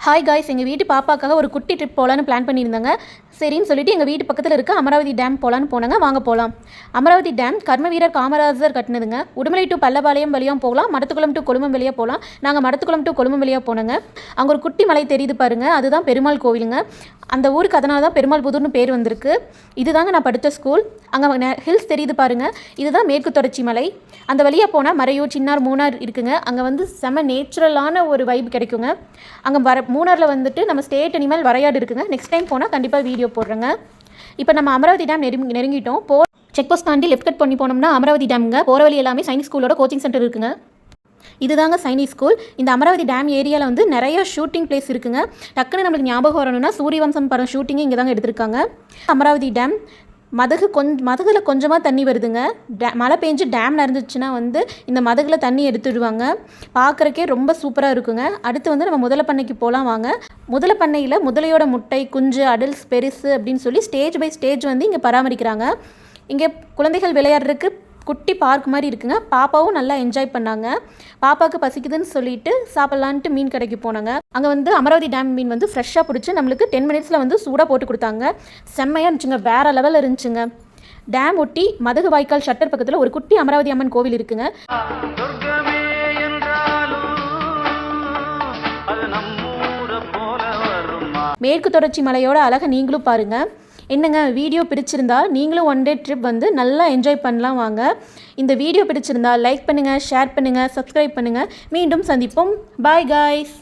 Hi guys, எங்கள் வீட்டு பாப்பாக்காக ஒரு குட்டி ட்ரிப் போகலான்னு பிளான் பண்ணியிருந்தாங்க. சரின்னு சொல்லிட்டு எங்கள் வீட்டு பக்கத்தில் இருக்க அமராவதி டேம் போகலான்னு போனாங்க. வாங்க போகலாம். அமராவதி டேம் கர்மவீரர் காமராஜர் கட்டினதுங்க. உடுமலை டு பல்லபாளையம் வழியாக போகலாம், மடத்துக்குளம் டு கொழுமம் வழியாக போகலாம். நாங்கள் மடத்துக்குளம் டு கொழுமம் வழியாக போனோங்க. அங்கே ஒரு குட்டி மலை தெரியுது பாருங்கள், அதுதான் பெருமாள் கோவிலுங்க. அந்த ஊருக்கு அதனால தான் பெருமாள் புதூர்னு பேர் வந்திருக்கு. இதுதாங்க நான் படித்த ஸ்கூல். அங்கே ஹில்ஸ் தெரியுது பாருங்கள், இதுதான் மேற்கு தொடர்ச்சி மலை. அந்த வழியாக போனால் மறையூர், சின்னார், மூணார் இருக்குங்க. அங்கே வந்து செம நேச்சுரலான ஒரு வைப் கிடைக்குங்க. அங்கே மூணாரில் வந்துட்டு நம்ம ஸ்டேட் அனிமல் வரையாடு இருக்குங்க. நெக்ஸ்ட் டைம் போனால் கண்டிப்பாக வீடியோ போடுறேங்க. இப்போ நம்ம அமராவதி டேம் நெருங்கிட்டோம். செக் போஸ்ட் தாண்டி லெஃப்ட் கட் பண்ணி போனோம்னா அமராவதி டேமுங்க. போகிற வழி எல்லாமே சைனிக் ஸ்கூலோட கோச்சிங் சென்டர் இருக்குங்க. இதுதாங்க சைனிக் ஸ்கூல். இந்த அமராவதி டேம் ஏரியாவில் வந்து நிறைய ஷூட்டிங் பிளேஸ் இருக்குங்க. டக்குன்னு நம்மளுக்கு ஞாபகம் வரணும்னா சூரியவம்சம் படம் ஷூட்டிங்கே இங்கே தாங்க எடுத்திருக்காங்க. அமராவதி டேம் மதகில் கொஞ்சமாக தண்ணி வருதுங்க. மழை பெஞ்சு டேம் நிறந்துச்சுன்னா வந்து இந்த மதகில் தண்ணி எடுத்துடுவாங்க. பார்க்குறக்கே ரொம்ப சூப்பராக இருக்குங்க. அடுத்து வந்து நம்ம முதலை பண்ணைக்கு போகலாம் வாங்க. முதலை பண்ணையில் முதலையோட முட்டை, குஞ்சு, அடல்ஸ், பெருசு அப்படின்னு சொல்லி ஸ்டேஜ் பை ஸ்டேஜ் வந்து இங்கே பராமரிக்கிறாங்க. இங்கே குழந்தைகள் விளையாடுறதுக்கு குட்டி பார்க் மாதிரி இருக்குங்க. பாப்பாவும் நல்லா என்ஜாய் பண்ணாங்க. பாப்பாவுக்கு பசிக்குதுன்னு சொல்லிட்டு சாப்பிட்லான்ட்டு மீன் கடைக்கு போனாங்க. அங்கே வந்து அமராவதி டேம் மீன் வந்து ஃப்ரெஷ்ஷாக பிடிச்சி நம்மளுக்கு 10 மினிட்ஸில் வந்து சூடாக போட்டு கொடுத்தாங்க. செம்மையாக இருந்துச்சுங்க, வேறு லெவலில் இருந்துச்சுங்க. டேம் ஒட்டி மதகு வாய்க்கால் ஷட்டர் பக்கத்தில் ஒரு குட்டி அமராவதி அம்மன் கோவில் இருக்குங்க. மேற்கு தொடர்ச்சி மலையோட அழகை நீங்களும் பாருங்கள். என்னங்க, வீடியோ பிடிச்சிருந்தா நீங்களும் ஒன் டே ட்ரிப் வந்து நல்லா என்ஜாய் பண்ணலாம் வாங்க. இந்த வீடியோ பிடிச்சிருந்தா லைக் பண்ணுங்கள், ஷேர் பண்ணுங்கள், சப்ஸ்கிரைப் பண்ணுங்கள். மீண்டும் சந்திப்போம். Bye guys.